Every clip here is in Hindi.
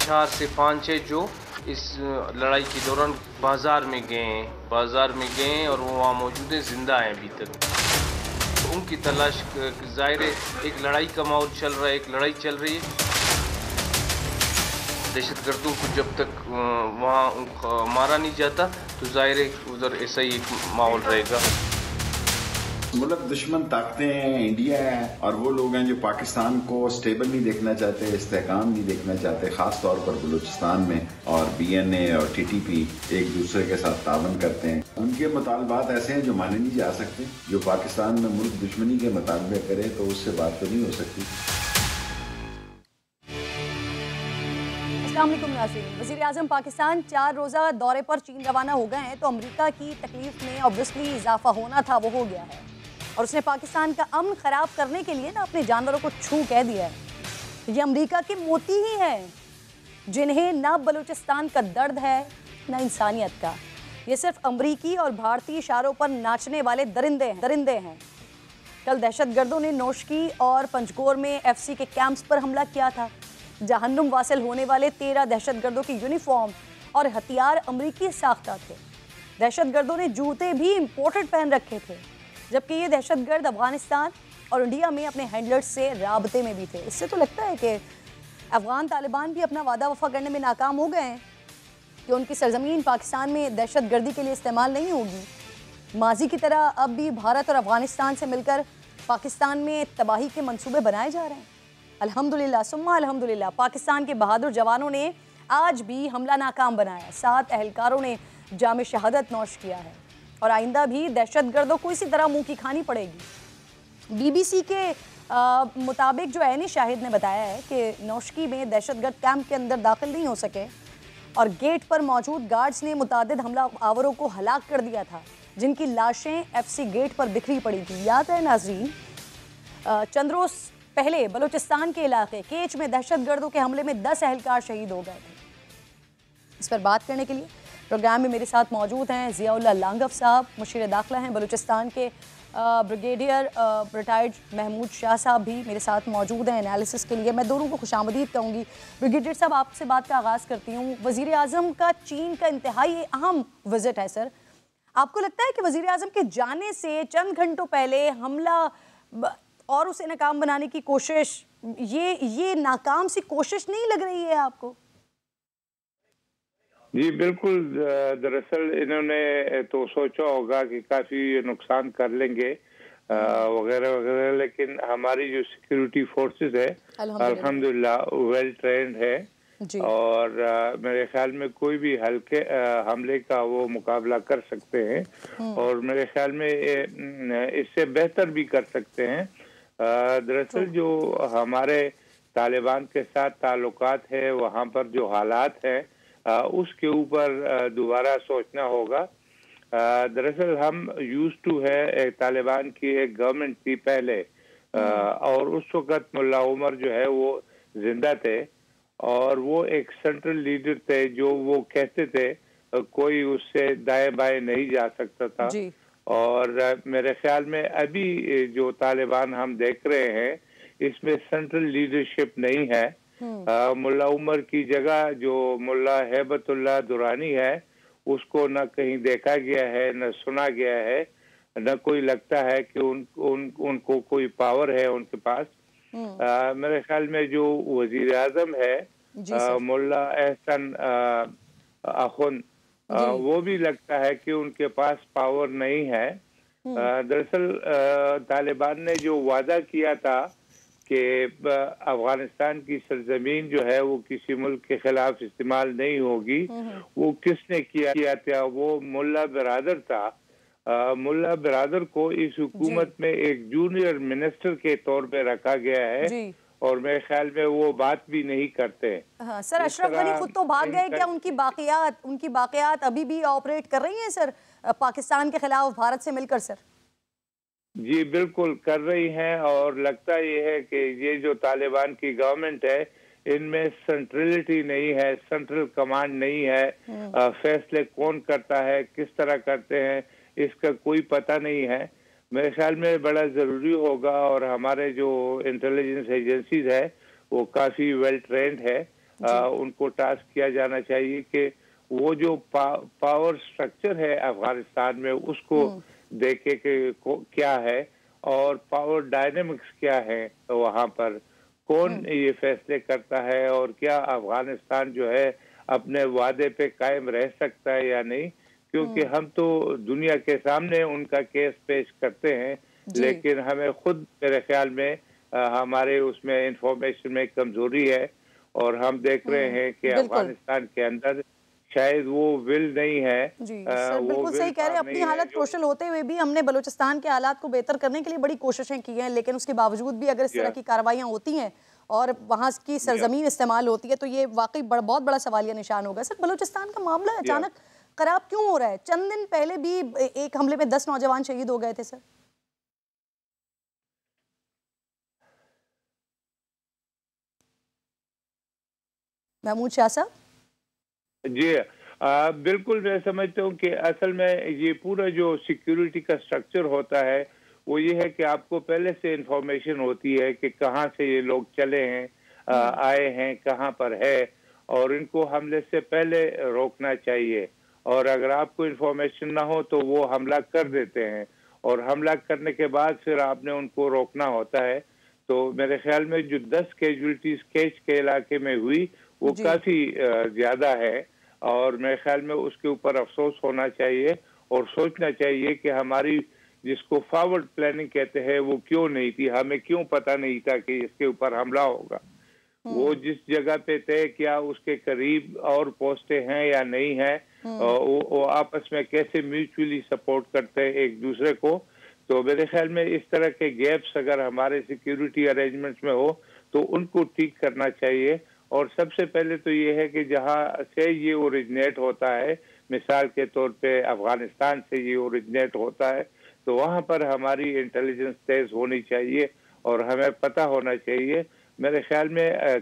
4 से 5-6 जो इस लड़ाई के दौरान बाजार में गए हैं और वो वहाँ मौजूद हैं, जिंदा हैं अभी तक। तो उनकी तलाश ज़ाहिर है, एक लड़ाई का माहौल चल रहा है, एक लड़ाई चल रही है। दहशतगर्दों को जब तक वहाँ मारा नहीं जाता तो ज़ाहिर है उधर ऐसा ही एक माहौल रहेगा। मुल्क दुश्मन ताकतें हैं, इंडिया है, और वो लोग हैं जो पाकिस्तान को स्टेबल नहीं देखना चाहते, इस्तेहकाम नहीं देखना चाहते। खास तौर पर बलूचिस्तान में और BNA और TTP एक दूसरे के साथ तावन करते हैं। उनके मुतालबात ऐसे हैं जो माने नहीं जा सकते। जो पाकिस्तान में मुल्क दुश्मनी के मुतालबे करे तो उससे बात तो नहीं हो सकती। वज़ीर आज़म पाकिस्तान 4 रोज़ा दौरे पर चीन रवाना हो गए हैं, तो अमेरिका की तकलीफ में ऑब्वियसली इजाफा होना था, वो हो गया है। और उसने पाकिस्तान का अमन ख़राब करने के लिए ना अपने जानवरों को छू कह दिया है। ये अमेरिका के मोती ही हैं जिन्हें ना बलूचिस्तान का दर्द है ना इंसानियत का। ये सिर्फ अमरीकी और भारतीय इशारों पर नाचने वाले दरिंदे हैं। कल दहशतगर्दों ने नौशकी और पंजगोर में FC के कैंप्स पर हमला किया था। जहन्नुम वासिल होने वाले 13 दहशतगर्दों की यूनिफॉर्म और हथियार अमरीकी साख्ता थे। दहशतगर्दों ने जूते भी इंपोर्टेड पहन रखे थे, जबकि ये दहशतगर्द अफगानिस्तान और इंडिया में अपने हैंडलर्स से राबते में भी थे। इससे तो लगता है कि अफगान तालिबान भी अपना वादा वफा करने में नाकाम हो गए हैं कि उनकी सरजमीन पाकिस्तान में दहशतगर्दी के लिए इस्तेमाल नहीं होगी। माजी की तरह अब भी भारत और अफगानिस्तान से मिलकर पाकिस्तान में तबाही के मंसूबे बनाए जा रहे हैं। अल्हम्दुलिल्लाह सुम्मा अल्हम्दुलिल्लाह, पाकिस्तान के बहादुर जवानों ने आज भी हमला नाकाम बनाया। 7 अहलकारों ने जाम शहादत नौश किया है और आइंदा भी दहशतगर्दों को इसी तरह मुंह की खानी पड़ेगी। BBC के मुताबिक जो ऐनी शाहिद ने बताया है कि नौशकी में दहशतगर्द कैंप के अंदर दाखिल नहीं हो सके और गेट पर मौजूद गार्ड्स ने मुतादिद हमला आवरों को हलाक कर दिया था, जिनकी लाशें FC गेट पर बिखरी पड़ी थी। याद है नाज़रीन, चंद रोज़ पहले बलूचिस्तान के इलाके केच में दहशतगर्दों के हमले में 10 अहलकार शहीद हो गए थे। इस पर बात करने के लिए प्रोग्राम में मेरे साथ मौजूद हैं ज़ियाउल्लाह लांगफ साहब, मुशीर दाखिला हैं। बलूचिस्तान के ब्रिगेडियर रिटायर्ड महमूद शाह साहब भी मेरे साथ मौजूद हैं एनालिसिस के लिए। मैं दोनों को खुशामदीद कहूँगी। ब्रिगेडियर साहब, आपसे बात का आगाज़ करती हूँ। वज़ीर आज़म का चीन का इंतहाई अहम विज़िट है सर। आपको लगता है कि वज़ीर आज़म के जाने से चंद घंटों पहले हमला और उसे नाकाम बनाने की कोशिश, ये नाकाम सी कोशिश नहीं लग रही है आपको? जी बिल्कुल, दरअसल इन्होंने तो सोचा होगा कि काफ़ी नुकसान कर लेंगे वगैरह वगैरह, लेकिन हमारी जो सिक्योरिटी फोर्सेस है अल्हम्दुलिल्लाह वेल ट्रेंड है और मेरे ख्याल में कोई भी हल्के हमले का वो मुकाबला कर सकते हैं और मेरे ख्याल में इससे बेहतर भी कर सकते हैं। दरअसल जो हमारे तालिबान के साथ ताल्लुकात है, वहाँ पर जो हालात हैं उसके ऊपर दोबारा सोचना होगा। दरअसल हम यूज्ड टू है, तालिबान की एक गवर्नमेंट थी पहले और उस वक़्त मुल्ला उमर जो है वो जिंदा थे और वो एक सेंट्रल लीडर थे जो वो कहते थे कोई उससे दाएं बाएं नहीं जा सकता था जी। और मेरे ख्याल में अभी जो तालिबान हम देख रहे हैं इसमें सेंट्रल लीडरशिप नहीं है। मुल्ला उमर की जगह जो मुल्ला हैबतुल्लाह दुरानी है उसको न कहीं देखा गया है, न सुना गया है, न कोई लगता है कि उनको कोई पावर है उनके पास। मेरे ख्याल में जो वजीर आजम है मुल्ला एहसन अखुन, वो भी लगता है कि उनके पास पावर नहीं है। दरअसल तालिबान ने जो वादा किया था कि अफगानिस्तान की सरजमीन जो है वो किसी मुल्क के खिलाफ इस्तेमाल नहीं होगी, वो किसने किया था? वो मुल्ला बिरादर था। मुल्ला बिरादर को इस हुकूमत में एक जूनियर मिनिस्टर के तौर पे रखा गया है और मेरे ख्याल में वो बात भी नहीं करते। हाँ, सर अशरफ गनी खुद तो भाग गए, क्या उनकी बाकियात अभी भी ऑपरेट कर रही हैं सर पाकिस्तान के खिलाफ भारत से मिलकर? सर जी बिल्कुल कर रही हैं और लगता ये है कि ये जो तालिबान की गवर्नमेंट है इनमें सेंट्रलिटी नहीं है, सेंट्रल कमांड नहीं है। फैसले कौन करता है, किस तरह करते हैं, इसका कोई पता नहीं है। मेरे ख्याल में बड़ा ज़रूरी होगा और हमारे जो इंटेलिजेंस एजेंसीज है वो काफ़ी वेल ट्रेंड है उनको टास्क किया जाना चाहिए कि वो जो पावर स्ट्रक्चर है अफगानिस्तान में उसको देखे कि क्या है और पावर डायनेमिक्स क्या है, वहाँ पर कौन ये फैसले करता है और क्या अफगानिस्तान जो है अपने वादे पे कायम रह सकता है या नहीं, क्योंकि हम तो दुनिया के सामने उनका केस पेश करते हैं, लेकिन हमें खुद मेरे ख्याल में हमारे उसमें इंफॉर्मेशन में कमजोरी है और हम देख रहे हैं कि अफगानिस्तान के अंदर शायद वो विल नहीं है। जी सर, बिल्कुल सही कह रहे हैं। अपनी हालत क्रूशल होते हुए भी हमने बलूचिस्तान के हालात को बेहतर करने के लिए बड़ी कोशिशें की हैं, लेकिन उसके बावजूद भी अगर इस तरह की कार्रवाइयां होती हैं और वहाँ की सरजमीन इस्तेमाल होती है तो ये वाकई बहुत बड़ा सवालिया निशान होगा। सर, बलूचिस्तान का मामला अचानक खराब क्यों हो रहा है? चंद दिन पहले भी एक हमले में 10 नौजवान शहीद हो गए थे सर। महमूद शाह साहब जी, बिल्कुल मैं समझता हूँ कि असल में ये पूरा जो सिक्योरिटी का स्ट्रक्चर होता है वो ये है कि आपको पहले से इंफॉर्मेशन होती है कि कहाँ से ये लोग चले हैं, आए हैं, कहाँ पर है, और इनको हमले से पहले रोकना चाहिए। और अगर आपको इंफॉर्मेशन ना हो तो वो हमला कर देते हैं और हमला करने के बाद फिर आपने उनको रोकना होता है। तो मेरे ख्याल में जो 10 कैजुअलिटीज केच के इलाके में हुई वो काफी ज्यादा है और मेरे ख्याल में उसके ऊपर अफसोस होना चाहिए और सोचना चाहिए कि हमारी जिसको फॉरवर्ड प्लानिंग कहते हैं वो क्यों नहीं थी, हमें क्यों पता नहीं था कि इसके ऊपर हमला होगा। वो जिस जगह पे तय किया उसके करीब और पोस्टें हैं या नहीं है, वो आपस में कैसे म्यूचुअली सपोर्ट करते हैं एक दूसरे को। तो मेरे ख्याल में इस तरह के गैप्स अगर हमारे सिक्योरिटी अरेंजमेंट्स में हो तो उनको ठीक करना चाहिए। और सबसे पहले तो ये है कि जहाँ से ये ओरिजिनेट होता है, मिसाल के तौर पे अफगानिस्तान से ये ओरिजिनेट होता है, तो वहाँ पर हमारी इंटेलिजेंस तेज होनी चाहिए और हमें पता होना चाहिए। मेरे ख्याल में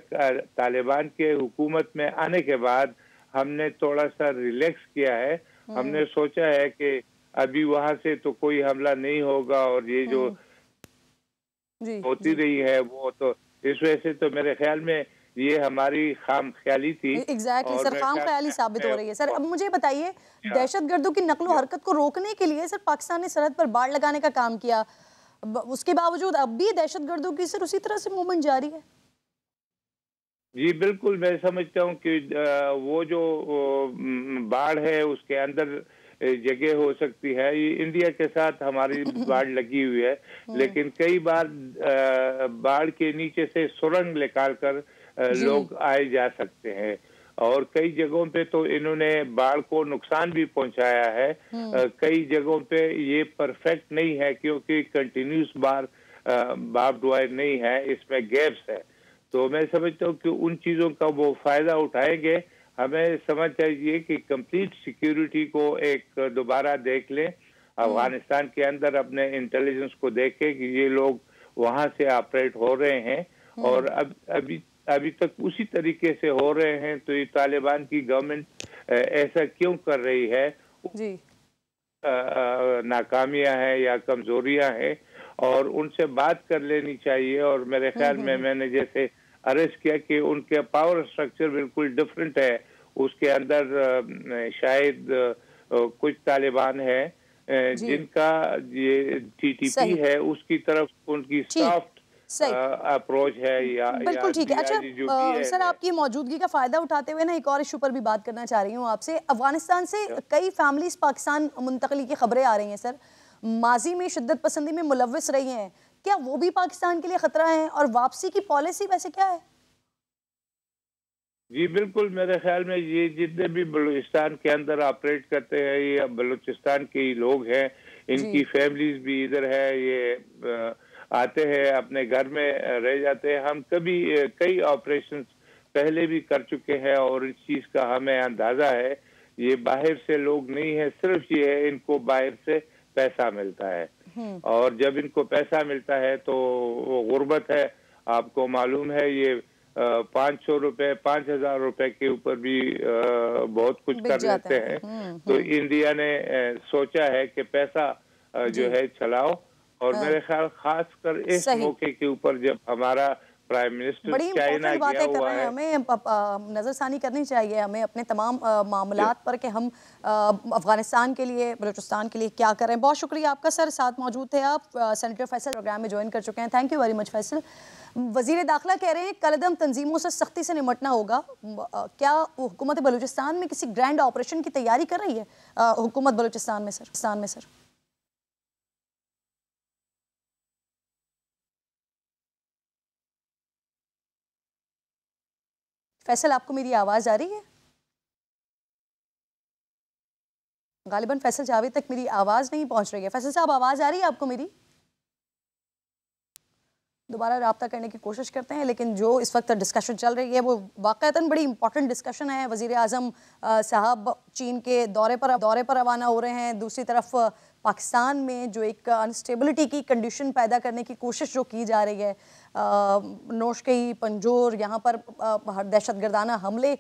तालिबान के हुकूमत में आने के बाद हमने थोड़ा सा रिलैक्स किया है। हमने सोचा है कि अभी वहाँ से तो कोई हमला नहीं होगा और ये जो होती रही है वो तो इस वजह से तो मेरे ख्याल में ये हमारी खाम ख्याली थी। एग्जैक्टली सर, खाम ख्याली साबित हो रही है। सर, अब मुझे बताइए, दहशतगर्दों की नकलो हरकत को रोकने के लिए सर पाकिस्तान ने सरहद पर बाड़ लगाने का काम किया, उसके बावजूद अब भी दहशतगर्दों की सर उसी तरह से मूवमेंट जारी है। जी बिल्कुल, मैं समझता हूँ कि वो जो बाढ़ है उसके अंदर जगह हो सकती है। ये इंडिया के साथ हमारी बाढ़ लगी हुई है, लेकिन कई बार बाढ़ के नीचे से सुरंग निकाल कर लोग आए जा सकते हैं और कई जगहों पे तो इन्होंने बाढ़ को नुकसान भी पहुंचाया है। कई जगहों पे ये परफेक्ट नहीं है क्योंकि कंटिन्यूस बार्ब्ड वायर नहीं है, इसमें गैप्स है। तो मैं समझता हूँ कि उन चीजों का वो फायदा उठाएंगे। हमें समझ चाहिए कि कंप्लीट सिक्योरिटी को एक दोबारा देख लें, अफगानिस्तान के अंदर अपने इंटेलिजेंस को देखें कि ये लोग वहां से ऑपरेट हो रहे हैं और अभी तक उसी तरीके से हो रहे हैं। तो ये तालिबान की गवर्नमेंट ऐसा क्यों कर रही है? जी। नाकामियां हैं या कमजोरियां हैं और उनसे बात कर लेनी चाहिए। और मेरे ख्याल में मैंने जैसे अरेस्ट किया कि उनके पावर स्ट्रक्चर बिल्कुल डिफरेंट है, उसके अंदर शायद कुछ तालिबान है जिनका ये टीटीपी है उसकी तरफ उनकी सॉफ्ट अप्रोच है या बिल्कुल ठीक है। अच्छा सर, आपकी मौजूदगी का फायदा उठाते हुए ना एक और इशू पर भी बात करना चाह रही हूँ आपसे। अफगानिस्तान से कई फैमिलीज पाकिस्तान मुंतकली की खबरें आ रही हैं सर, माजी में शिद्दत पसंदी में मुलव्विस रही हैं, क्या वो भी पाकिस्तान के लिए खतरा है और वापसी की पॉलिसी वैसे क्या है? जी बिल्कुल, मेरे ख्याल में ये जितने भी बलूचिस्तान के अंदर ऑपरेट करते हैं ये बलूचिस्तान के ही लोग हैं, इनकी फैमिलीज भी इधर है, ये आते हैं अपने घर में रह जाते हैं। हम कई ऑपरेशंस पहले भी कर चुके हैं और इस चीज का हमें अंदाजा है। ये बाहर से लोग नहीं है, सिर्फ ये है इनको बाहर से पैसा मिलता है और जब इनको पैसा मिलता है तो वो गुर्बत है। आपको मालूम है ये 500 रुपए 5000 रुपए के ऊपर भी बहुत कुछ कर लेते हैं। तो इंडिया ने सोचा है कि पैसा जो है चलाओ और मेरे ख्याल खासकर इस मौके के ऊपर जब हमारा प्राइम मिनिस्टर बड़ी चाइना इंपॉर्टेंट बातें कर हुआ रहे हैं, हमें नज़रसानी करनी चाहिए हमें अपने तमाम मामलात पर कि हम अफगानिस्तान के लिए, बलूचिस्तान के लिए क्या कर रहे हैं। बहुत शुक्रिया आपका सर, साथ मौजूद थे आप। सेनेटर फैसल प्रोग्राम में ज्वाइन कर चुके हैं, thank you very much Faisal. वज़ीर दाखिला कह रहे हैं कलअदम तंजीमों से सख्ती से निपटना होगा। क्या हुकूमत बलूचिस्तान में किसी ग्रैंड ऑपरेशन की तैयारी कर रही है हुकूमत बलूचिस्तान में सर? फैसल, आपको मेरी आवाज़ आ रही है? गालिबन फैसल जावेद तक मेरी आवाज़ नहीं पहुंच रही है। फैसल साहब, आवाज़ आ रही है आपको मेरी? दोबारा रब्ता करने की कोशिश करते हैं, लेकिन जो इस वक्त डिस्कशन चल रही है वो वाक़तन बड़ी इंपॉर्टेंट डिस्कशन है। वज़ीर आज़म साहब चीन के दौरे पर रवाना हो रहे हैं। दूसरी तरफ पाकिस्तान में जो एक अनस्टेबिलिटी की कंडीशन पैदा करने की कोशिश जो की जा रही है, नोशकई, पंजोर, यहाँ पर दहशतगर्दाना हमले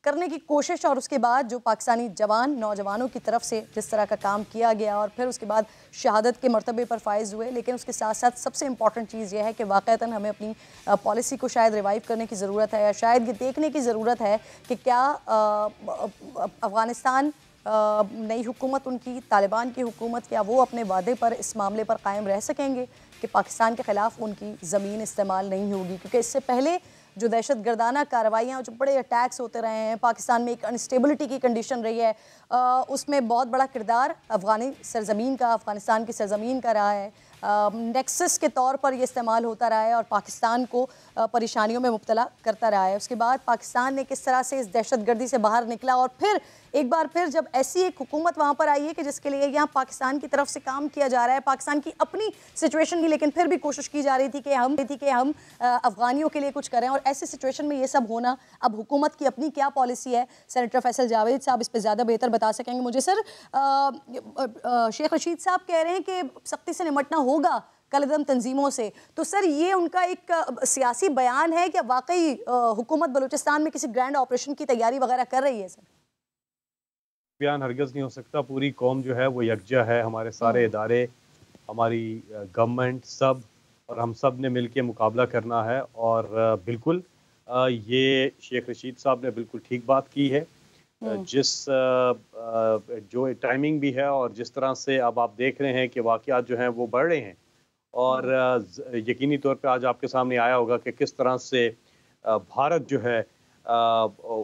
करने की कोशिश, और उसके बाद जो पाकिस्तानी नौजवानों की तरफ से जिस तरह का काम किया गया और फिर उसके बाद शहादत के मर्तबे पर फाइज हुए। लेकिन उसके साथ साथ सबसे इम्पॉर्टेंट चीज़ यह है कि वाक़तन हमें अपनी पॉलिसी को शायद रिवाइव करने की ज़रूरत है, या शायद ये देखने की ज़रूरत है कि क्या अफ़गानिस्तान नई हुकूमत उनकी, तालिबान की हुकूमत, क्या वो अपने वादे पर इस मामले पर कायम रह सकेंगे कि पाकिस्तान के ख़िलाफ़ उनकी ज़मीन इस्तेमाल नहीं होगी। क्योंकि इससे पहले जो दहशतगर्दाना कार्रवाइयाँ, जो बड़े अटैक्स होते रहे हैं, पाकिस्तान में एक अनस्टेबिलिटी की कंडीशन रही है, उसमें बहुत बड़ा किरदार अफ़गानिस्तान की सरज़मीन का रहा है। नेक्सस के तौर पर ये इस्तेमाल होता रहा है और पाकिस्तान को परेशानियों में मुब्तला करता रहा है। उसके बाद पाकिस्तान ने किस तरह से इस दहशतगर्दी से बाहर निकला, और फिर एक बार फिर जब ऐसी एक हुकूमत वहाँ पर आई है कि जिसके लिए यहाँ पाकिस्तान की तरफ से काम किया जा रहा है, पाकिस्तान की अपनी सिचुएशन की, लेकिन फिर भी कोशिश की जा रही थी कि हम अफ़गानियों के लिए कुछ करें। और ऐसी सिचुएशन में ये सब होना, अब हुकूमत की अपनी क्या पॉलिसी है, सेनेटर फैसल जावेद साहब इस पर ज़्यादा बेहतर बता सकेंगे मुझे। सर, शेख रशीद साहब कह रहे हैं कि सख्ती से निपटना होगा कलअदम तंजीमों से, तो सर ये उनका एक सियासी बयान है कि वाकई हुकूमत बलूचिस्तान में किसी ग्रैंड ऑपरेशन की तैयारी वगैरह कर रही है? सर, बयान हरगिज़ नहीं हो सकता। पूरी कौम जो है वो यकजा है, हमारे सारे इदारे, हमारी गवर्नमेंट सब, और हम सब ने मिलकर मुकाबला करना है। और बिल्कुल ये शेख रशीद साहब ने बिल्कुल ठीक बात की है। जिस जो टाइमिंग भी है और जिस तरह से अब आप देख रहे हैं कि वाक़यात जो हैं वो बढ़ रहे हैं, और यकीनी तौर पे आज आपके सामने आया होगा कि किस तरह से भारत जो है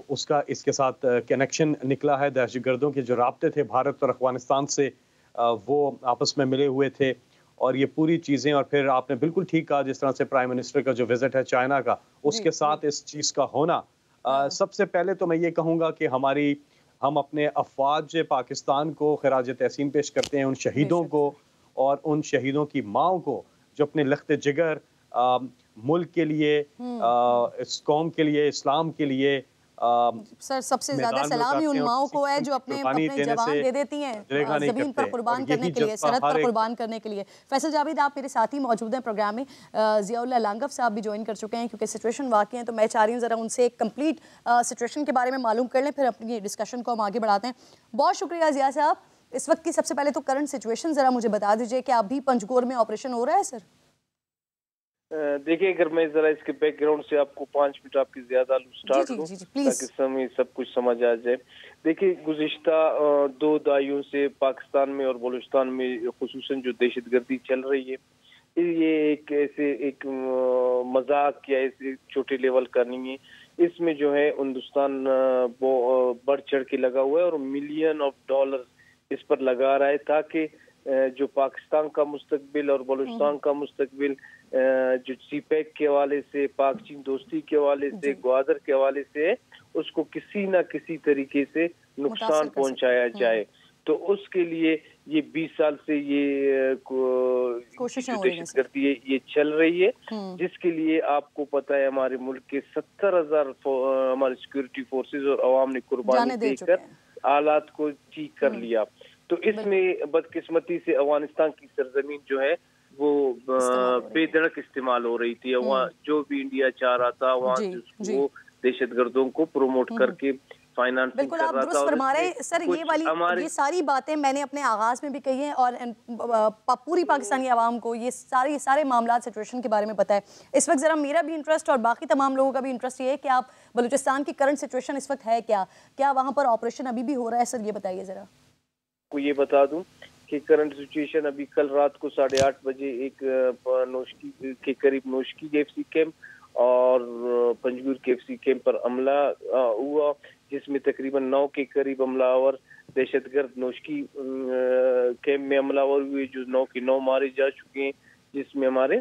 उसका इसके साथ कनेक्शन निकला है। दहशतगर्दों के जो राब्ते थे भारत और अफगानिस्तान से, वो आपस में मिले हुए थे, और ये पूरी चीज़ें। और फिर आपने बिल्कुल ठीक कहा, जिस तरह से प्राइम मिनिस्टर का जो विजिट है चाइना का, उसके साथ इस चीज़ का होना, सबसे पहले तो मैं ये कहूँगा कि हम अपने अफवाज पाकिस्तान को खिराज तहसीन पेश करते हैं, उन शहीदों को और उन शहीदों की माओं को जो अपने लख्त जिगर मुल्क के लिए, इस कौम के लिए, इस्लाम के लिए, सर सबसे ज्यादा सलाम ही उन माओं को है जो अपने जवान दे देती हैं ज़मीन पर कुर्बान करने के लिए, सरहद पर कुर्बान करने के लिए। फैसल जावेद, आप मेरे साथ ही मौजूद हैं प्रोग्राम में। ज़ियाउल्लाह लांगफ साहब भी ज्वाइन कर चुके हैं, क्योंकि सिचुएशन वाकई है, तो मैं चाह रही हूँ ज़रा उनसे एक कंप्लीट सिचुएशन के बारे में मालूम कर लें, फिर अपनी डिस्कशन को हम आगे बढ़ाते हैं। बहुत शुक्रिया ज़िया साहब। इस वक्त की सबसे पहले तो करंट सिचुएशन ज़रा मुझे बता दीजिए कि अभी पंजगोर में ऑपरेशन हो रहा है? सर देखिए, अगर मैं जरा इसके बैकग्राउंड से आपको 5 मिनट आपकी ज्यादा स्टार्ट दूं ताकि समय सब कुछ समझ आ जाए। देखिए, गुज़िश्ता 2 दहाइयों से पाकिस्तान में और बलूचिस्तान में खुसूसन जो दहशतगर्दी चल रही है, ये एक मजाक या ऐसे छोटे लेवल का नहीं है। इसमें जो है हिंदुस्तान वो बढ़ चढ़ के लगा हुआ है और मिलियन ऑफ डॉलर इस पर लगा रहा है, ताकि जो पाकिस्तान का मुस्तकबिल और बलूचिस्तान का मुस्तकबिल जो सीपैक के हवाले से, पाक चीन दोस्ती के हवाले से, ग्वादर के हवाले से, उसको किसी न किसी तरीके से नुकसान पहुंचाया जाए। तो उसके लिए ये 20 साल से ये दहशतगर्दी ये चल रही है, जिसके लिए आपको पता है हमारे मुल्क के 70,000 हमारे सिक्योरिटी फोर्सेस और अवाम ने कुर्बानी देकर हालात को ठीक कर लिया। तो इसमें बदकिस्मती से अफगानिस्तान की सरजमीन जो है वो बेधड़क इस्तेमाल हो रही थी। वहाँ जो भी इंडिया चाह रहा था, वहाँ वो दहशतगर्दों को प्रमोट करके फाइनेंसिंग बिल्कुल कर आप रहा था। दुरुस्त फरमा रहे हैं सर। ये सारी बातें मैंने अपने आगाज में भी कही हैं और पूरी पाकिस्तानी आवाम को ये सारे मामला सिचुएशन के बारे में पता है। इस वक्त ज़रा मेरा भी इंटरेस्ट और बाकी तमाम लोगों का भी इंटरेस्ट ये है कि आप बलूचिस्तान की करंट सिचुएशन इस वक्त है क्या वहाँ पर ऑपरेशन अभी भी हो रहा है सर, ये बताइए ज़रा। को ये बता दूं कि करंट सिचुएशन अभी कल रात को 8:30 बजे एक नोशकी के करीब नोशकी केएफसी कैंप और पंजगुर केएफसी कैंप पर हमला हुआ, जिसमें तकरीबन 9 के करीब हमलावर दहशतगर्द नोशकी कैंप में हमलावर हुए, जो 9 के 9 मारे जा चुके हैं, जिसमें हमारे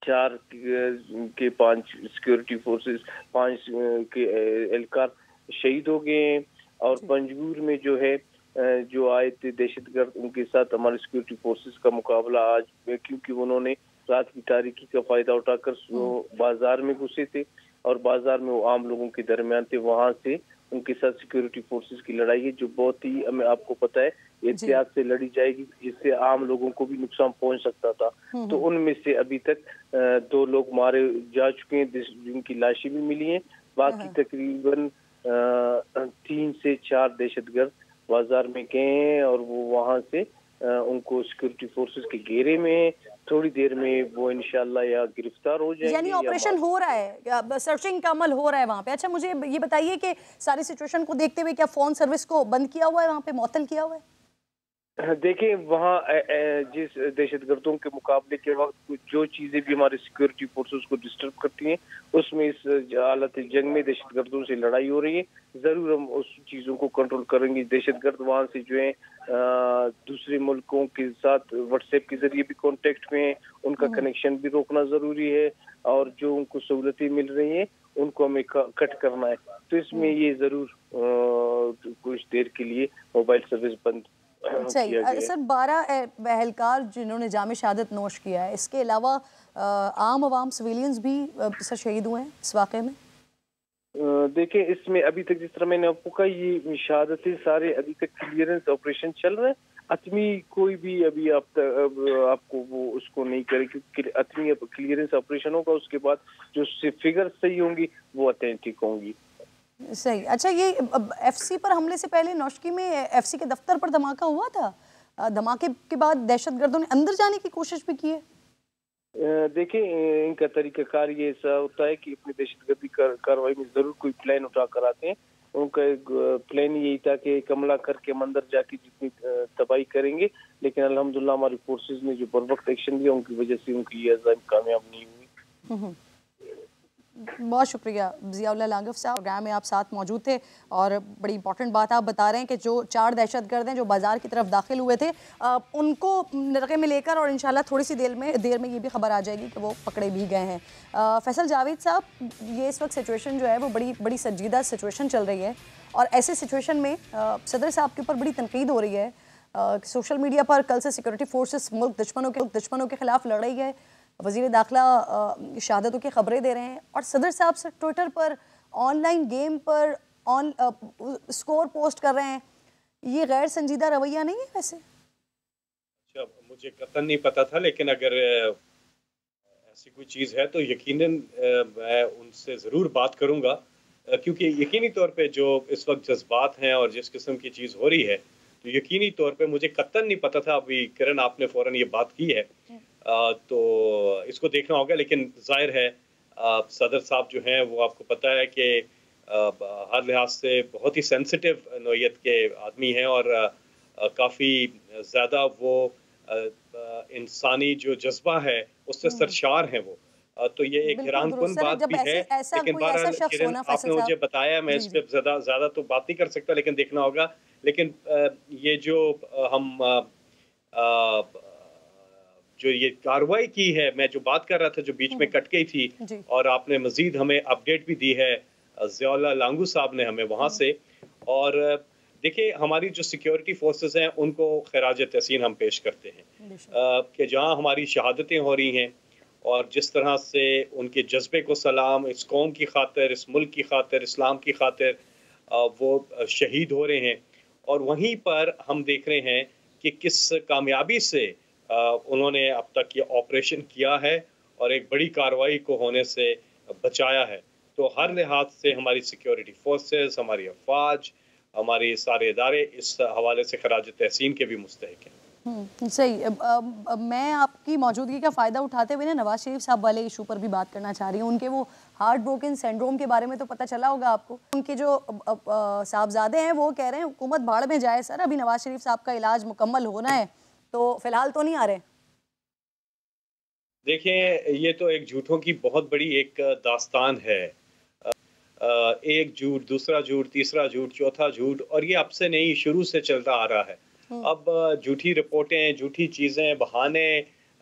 4 के 5 सिक्योरिटी फोर्सेस 5 के एहलकार शहीद हो गए हैं। और पंजगुर में जो है जो आए थे दहशतगर्द, उनके साथ हमारे सिक्योरिटी फोर्सेस का मुकाबला आज, क्योंकि उन्होंने रात की तारीकी का फायदा उठाकर बाजार में घुसे थे और बाजार में वो आम लोगों के दरमियान थे, वहां से उनके साथ सिक्योरिटी फोर्सेस की लड़ाई है जो बहुत ही, हमें आपको पता है, एहतियात से लड़ी जाएगी, जिससे आम लोगों को भी नुकसान पहुंच सकता था। तो उनमें से अभी तक 2 लोग मारे जा चुके हैं, जिनकी लाशें भी मिली हैं। बाकी तकरीबन 3 से 4 दहशतगर्द बाजार में गए हैं और वो वहां से उनको सिक्योरिटी फोर्सेस के घेरे में, थोड़ी देर में वो इंशाल्लाह या गिरफ्तार हो जाएंगे। यानी ऑपरेशन हो रहा है, सर्चिंग का अमल हो रहा है वहाँ पे। अच्छा मुझे ये बताइए कि सारी सिचुएशन को देखते हुए क्या फोन सर्विस को बंद किया हुआ है, वहाँ पे मुअत्तल किया हुआ है? देखिए वहाँ जिस दहशतगर्दों के मुकाबले के वक्त जो चीजें भी हमारे सिक्योरिटी फोर्सेस को डिस्टर्ब करती हैं, उसमें इस हालत जंग में दहशतगर्दों से लड़ाई हो रही है। जरूर हम उस चीजों को कंट्रोल करेंगे। दहशतगर्द वहाँ से जो है दूसरे मुल्कों के साथ व्हाट्सएप के जरिए भी कांटेक्ट में है, उनका कनेक्शन भी रोकना जरूरी है और जो उनको सहूलतें मिल रही हैं उनको हमें कट करना है। तो इसमें ये जरूर कुछ देर के लिए मोबाइल सर्विस बंद। सही सर, 12 एहलकार जिन्होंने जामे शहादत नोश किया है, इसके अलावा आम आवाम सिविलियंस भी सर शहीद हुए हैं इस वाक़े में? देखिए इसमें अभी तक जिस तरह मैंने आपको कहा, ये शहादतें सारे अभी तक क्लियरेंस ऑपरेशन चल रहा है। अतमी कोई भी अभी आपको वो उसको नहीं करे, क्योंकि अतमी क्लियरेंस ऑपरेशन होगा, उसके बाद जो फिगर सही होंगी वो ऑथेंटिक होंगी। सही। अच्छा ये एफसी पर हमले से पहले नौशकी में एफसी के दफ्तर पर धमाका हुआ था, धमाके के बाद दहशतगर्दों ने अंदर जाने की कोशिश भी की है। देखिए इनका तरीकाकार ये ऐसा होता है कि अपनी दहशतगर्दी कार्रवाई में जरूर कोई प्लान उठा कर आते हैं। उनका एक प्लान यही था कि हमला करके हम अंदर जाके जितनी तबाही करेंगे, लेकिन अल्हम्दुलिल्लाह हमारी फोर्सेस ने जो बर वक्त एक्शन लिया उनकी वजह से उनकी ये अज़ाइम कामयाब नहीं हुई। बहुत शुक्रिया ज़ियाउल्लाह लांगफ साहब, प्रोग्राम में आप साथ मौजूद थे और बड़ी इंपॉर्टेंट बात आप बता रहे हैं कि जो 4 दहशतगर्द हैं जो बाज़ार की तरफ दाखिल हुए थे, उनको नरक़े में लेकर और इंशाल्लाह थोड़ी सी देर में ये भी खबर आ जाएगी कि वो पकड़े भी गए हैं। फैसल जावेद साहब, ये इस वक्त सिचुएशन जो है वो बड़ी संजीदा सिचुएशन चल रही है और ऐसे सिचुएशन में सदर साहब के ऊपर बड़ी तनकीद हो रही है। सोशल मीडिया पर कल से सिक्योरिटी फोर्सेस मुल्क दुश्मनों के खिलाफ लड़ रही है, वज़ीर दाखिला शहादतों की खबरें दे रहे हैं और सदर साहब से ट्विटर पर ऑनलाइन गेम पर स्कोर पोस्ट कर रहे हैं। ये गैर संजीदा रवैया नहीं है वैसे? अच्छा, मुझे कतई नहीं पता था, लेकिन अगर ऐसी कोई चीज़ है तो यकीनन मैं उनसे ज़रूर बात करूंगा, क्योंकि यकीनी तौर पे जो इस वक्त जज्बात हैं और जिस किस्म की चीज़ हो रही है, तो यकीनी तौर पे मुझे कतई नहीं पता था। अभी किरण आपने फ़ौरन ये बात की है तो इसको देखना होगा, लेकिन जाहिर है सदर साहब जो हैं वो आपको पता है कि हर लिहाज से बहुत ही सेंसिटिव नौइयत के आदमी हैं और काफ़ी ज़्यादा वो इंसानी जो जज्बा है उससे सरशार हैं वो। तो ये एक हैरानकुन बात भी है, लेकिन बहरहाल आपने मुझे बताया, मैं इस पर ज़्यादा तो बात नहीं कर सकता, लेकिन देखना होगा। लेकिन ये जो हम जो ये कार्रवाई की है, मैं जो बात कर रहा था जो बीच में कट गई थी, और आपने मजीद हमें अपडेट भी दी है ज़ियाउल्लाह लांगू साहब ने हमें वहाँ से। और देखिए हमारी जो सिक्योरिटी फोर्सेस हैं उनको खराज तहसीन हम पेश करते हैं कि जहाँ हमारी शहादतें हो रही हैं और जिस तरह से उनके जज्बे को सलाम, इस कौम की खातिर, इस मुल्क की खातिर, इस्लाम की खातिर वो शहीद हो रहे हैं। और वहीं पर हम देख रहे हैं कि किस कामयाबी से उन्होंने अब तक ये ऑपरेशन किया है और एक बड़ी कार्रवाई को होने से बचाया है। तो हर लिहाज से हमारी सिक्योरिटी फोर्सेस, हमारी अफवाज, हमारे सारे इदारे इस हवाले से खराज तहसीन के भी मुस्तहिक हैं। सही। मैं आपकी मौजूदगी का फ़ायदा उठाते हुए ना नवाज शरीफ साहब वाले इशू पर भी बात करना चाह रही हूँ। उनके वो हार्ट ब्रोकन सिंड्रोम के बारे में तो पता चला होगा आपको। उनके जो साहबजादे हैं वो कह रहे हैं हुकूमत भाड़ में जाए सर, अभी नवाज शरीफ साहब का इलाज मुकम्मल होना है, तो फिलहाल तो नहीं आ रहे। देखें, ये तो एक झूठों की बहुत बड़ी एक दास्तान है। एक झूठ, दूसरा झूठ, तीसरा झूठ, चौथा झूठ, और ये अब से नहीं, शुरू से चलता आ रहा है। अब झूठी रिपोर्टें, झूठी चीज़ें, बहाने,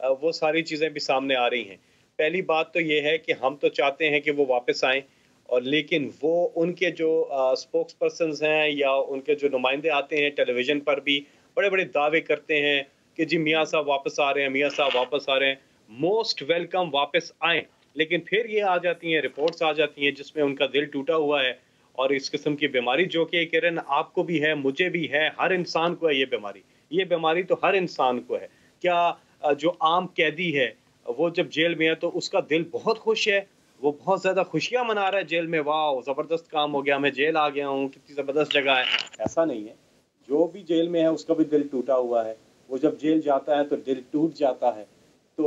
वो सारी चीज़ें भी सामने आ रही हैं। पहली बात तो ये है कि हम तो चाहते हैं कि वो वापस आएँ, और लेकिन वो उनके जो स्पोक्स पर्सन्स हैं या उनके जो नुमाइंदे आते हैं टेलीविज़न पर भी बड़े बड़े दावे करते हैं कि जी मियाँ साहब वापस आ रहे हैं, मियाँ साहब वापस आ रहे हैं, मोस्ट वेलकम, वापस आएँ। लेकिन फिर ये आ जाती हैं, रिपोर्ट्स आ जाती हैं जिसमें उनका दिल टूटा हुआ है, और इस किस्म की बीमारी जो कि किरण आपको भी है, मुझे भी है, हर इंसान को है ये बीमारी। ये बीमारी तो हर इंसान को है। क्या जो आम कैदी है वो जब जेल में है तो उसका दिल बहुत खुश है, वो बहुत ज़्यादा खुशियाँ मना रहा है जेल में, वाह ज़बरदस्त काम हो गया, मैं जेल आ गया हूँ, कितनी ज़बरदस्त जगह है। ऐसा नहीं है। जो भी जेल में है उसका भी दिल टूटा हुआ है। वो जब जेल जाता है तो दिल टूट जाता है। तो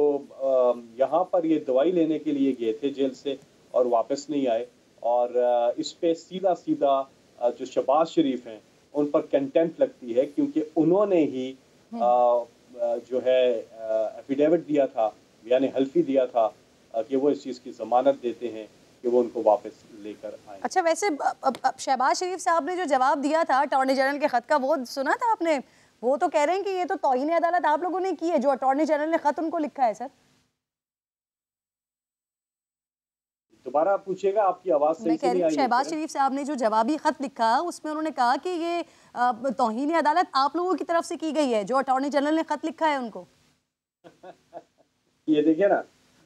यहाँ पर ये दवाई लेने के लिए गए थे जेल से और वापस नहीं आए, और इस पे सीधा सीधा जो शहबाज शरीफ हैं उन पर कंटेम्प्ट लगती है, क्योंकि उन्होंने ही जो है एफिडेविट दिया था, यानी हल्फी दिया था कि वो इस चीज़ की ज़मानत देते हैं कि वो उनको वापस लेकर आए। अच्छा, वैसे शहबाज शरीफ साहब ने जो जवाब दिया था अटॉर्नी जनरल के ख़त का, वो सुना था आपने? वो तो कह रहे हैं कि ये तो तौहीन अदालत आप लोगों ने की है, जो अटॉर्नी जनरल ने ख़त उनको लिखा है। सर दोबारा पूछिएगा, आपकी आवाज़ सही से नहीं आई। मैं कह रही हूँ शहबाज शरीफ साहब ने जो जवाबी ख़त लिखा उसमें उन्होंने कहा कि ये तौहीन अदालत आप लोगों की तरफ से की गई है, जो अटॉर्नी जनरल ने ख़त लिखा है उनको। ये देखिए ना,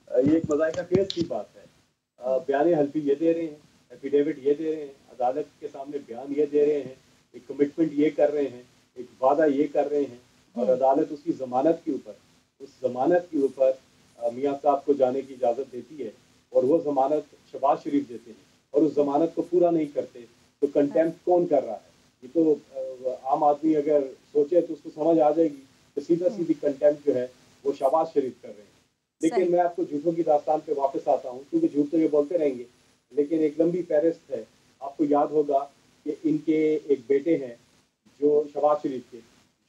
ये एक मज़ाक़ा खेज़ की बात है। बयान हल्फी ये दे रहे हैं, एफिडेविट ये दे रहे हैं, अदालत के सामने बयान ये दे रहे हैं, एक कमिटमेंट ये कर रहे हैं, एक वादा ये कर रहे हैं, और अदालत उसकी ज़मानत के ऊपर, उस ज़मानत के ऊपर मियाँ साहब को जाने की इजाज़त देती है, और वो ज़मानत शहबाज शरीफ देते हैं, और उस ज़मानत को पूरा नहीं करते, तो कंटेम्प्ट कौन कर रहा है? ये तो आम आदमी अगर सोचे तो उसको समझ आ जाएगी कि सीधा सीधी कंटेम्प्ट जो है वो शहबाज शरीफ कर रहे हैं। लेकिन मैं आपको झूठों की दास्तान पे वापस आता हूँ, क्योंकि झूठ तो ये बोलते रहेंगे, लेकिन एक लंबी फहरिस्त है। आपको याद होगा कि इनके एक बेटे हैं जो शहबाज शरीफ के,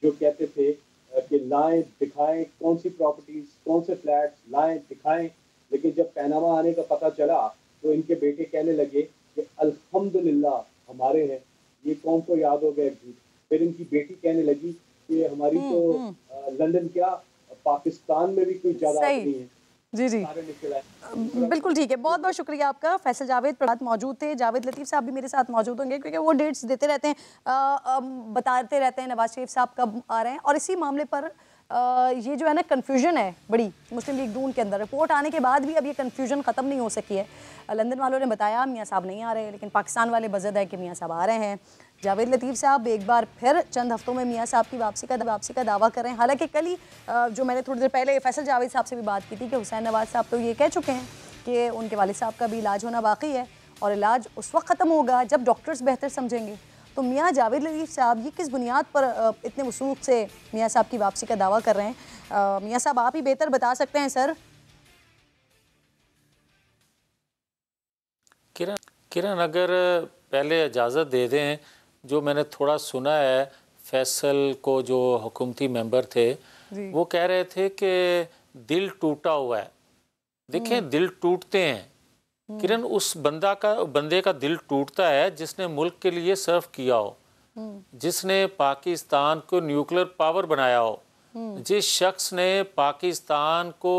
जो कहते थे कि लाएं दिखाएं कौन सी प्रॉपर्टीज, कौन से फ्लैट्स लाएं दिखाएं, लेकिन जब पैनामा आने का पता चला तो इनके बेटे कहने लगे कि अल्हम्दुलिल्लाह हमारे हैं। ये कौन को याद हो गया झूठ। फिर इनकी बेटी कहने लगी कि हमारी तो लंदन क्या पाकिस्तान में भी कोई जायदाद नहीं है। जी जी, बिल्कुल ठीक है। बहुत बहुत शुक्रिया आपका। फैसल जावेद प्रभात मौजूद थे, जावेद लतीफ़ साहब भी मेरे साथ मौजूद होंगे, क्योंकि वो डेट्स देते रहते हैं, बताते रहते हैं नवाज शरीफ साहब कब आ रहे हैं। और इसी मामले पर ये जो है ना कन्फ्यूजन है बड़ी मुस्लिम लीग नून के अंदर। रिपोर्ट आने के बाद भी अब ये कन्फ्यूजन ख़त्म नहीं हो सकी है। लंदन वालों ने बताया मियाँ साहब नहीं आ रहे, लेकिन पाकिस्तान वाले बज़द है कि मियाँ साहब आ रहे हैं। जावेद लतीफ़ साहब एक बार फिर चंद हफ्तों में मियाँ साहब की वापसी का दावा कर रहे हैं। हालांकि कल ही जो मैंने थोड़ी देर पहले फैसल जावेद साहब से भी बात की थी कि हुसैन नवाज साहब तो ये कह चुके हैं कि उनके वालिद साहब का भी इलाज होना बाकी है, और इलाज उस वक्त ख़त्म होगा जब डॉक्टर्स बेहतर समझेंगे। तो मियाँ जावेद लतीफ़ साहब ये किस बुनियाद पर इतने वसूख से मियाँ साहब की वापसी का दावा कर रहे हैं? मियाँ साहब आप ही बेहतर बता सकते हैं सर। किरण अगर पहले इजाज़त दे दें, जो मैंने थोड़ा सुना है फैसल को, जो हुकूमती मेंबर थे वो कह रहे थे कि दिल टूटा हुआ है। देखें, दिल टूटते हैं किरण, उस बंदे का दिल टूटता है जिसने मुल्क के लिए सर्व किया हो, जिसने पाकिस्तान को न्यूक्लियर पावर बनाया हो, जिस शख्स ने पाकिस्तान को,